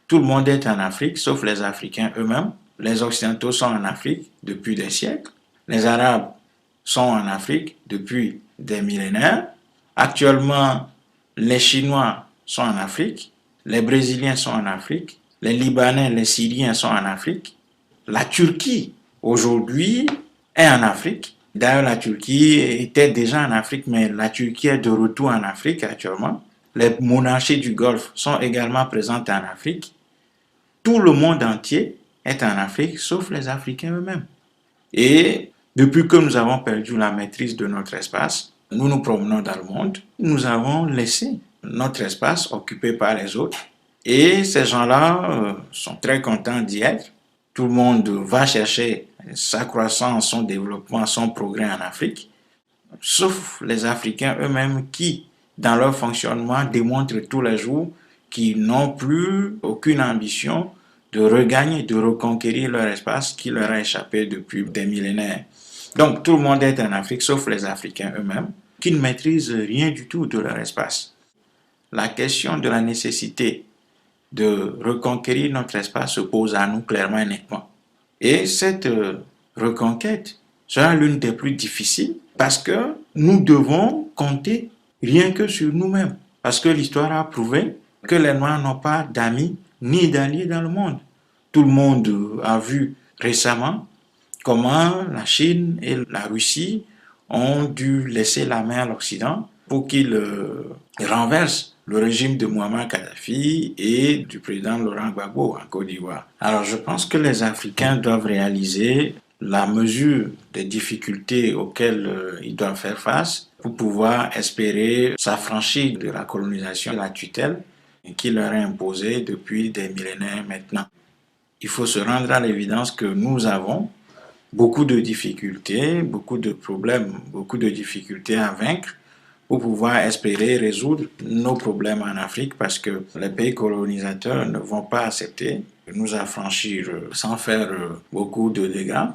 Tout le monde est en Afrique, sauf les Africains eux-mêmes. Les Occidentaux sont en Afrique depuis des siècles. Les Arabes sont en Afrique depuis des millénaires. Actuellement, les Chinois sont en Afrique. Les Brésiliens sont en Afrique. Les Libanais, les Syriens sont en Afrique. La Turquie, aujourd'hui, est en Afrique. D'ailleurs, la Turquie était déjà en Afrique, mais la Turquie est de retour en Afrique actuellement. Les monarchies du Golfe sont également présentes en Afrique. Tout le monde entier est en Afrique, sauf les Africains eux-mêmes. Et depuis que nous avons perdu la maîtrise de notre espace, nous nous promenons dans le monde, nous avons laissé notre espace occupé par les autres. Et ces gens-là sont très contents d'y être. Tout le monde va chercher sa croissance, son développement, son progrès en Afrique, sauf les Africains eux-mêmes qui, dans leur fonctionnement, démontrent tous les jours qu'ils n'ont plus aucune ambition de regagner, de reconquérir leur espace qui leur a échappé depuis des millénaires. Donc tout le monde est en Afrique, sauf les Africains eux-mêmes, qui ne maîtrisent rien du tout de leur espace. La question de la nécessité de reconquérir notre espace se pose à nous clairement et nettement. Et cette reconquête sera l'une des plus difficiles parce que nous devons compter rien que sur nous-mêmes. Parce que l'histoire a prouvé que les Noirs n'ont pas d'amis ni d'alliés dans le monde. Tout le monde a vu récemment comment la Chine et la Russie ont dû laisser la main à l'Occident pour qu'il renverse le régime de Muammar Kadhafi et du président Laurent Gbagbo en Côte d'Ivoire. Alors je pense que les Africains doivent réaliser la mesure des difficultés auxquelles ils doivent faire face pour pouvoir espérer s'affranchir de la colonisation et la tutelle qui leur est imposée depuis des millénaires maintenant. Il faut se rendre à l'évidence que nous avons beaucoup de difficultés, beaucoup de problèmes, beaucoup de difficultés à vaincre pour pouvoir espérer résoudre nos problèmes en Afrique parce que les pays colonisateurs ne vont pas accepter de nous affranchir sans faire beaucoup de dégâts.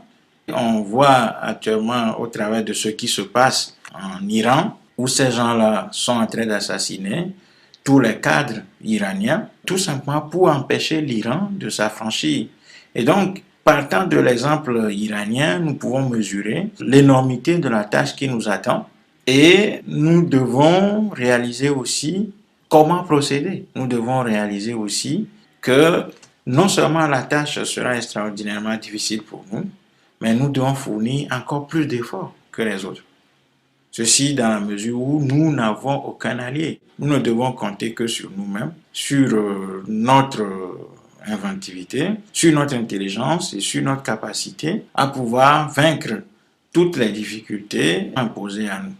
On voit actuellement au travers de ce qui se passe en Iran où ces gens-là sont en train d'assassiner tous les cadres iraniens tout simplement pour empêcher l'Iran de s'affranchir. Et donc, partant de l'exemple iranien, nous pouvons mesurer l'énormité de la tâche qui nous attend. Et nous devons réaliser aussi comment procéder. Nous devons réaliser aussi que non seulement la tâche sera extraordinairement difficile pour nous, mais nous devons fournir encore plus d'efforts que les autres. Ceci dans la mesure où nous n'avons aucun allié. Nous ne devons compter que sur nous-mêmes, sur notre inventivité, sur notre intelligence et sur notre capacité à pouvoir vaincre toutes les difficultés imposées à nous.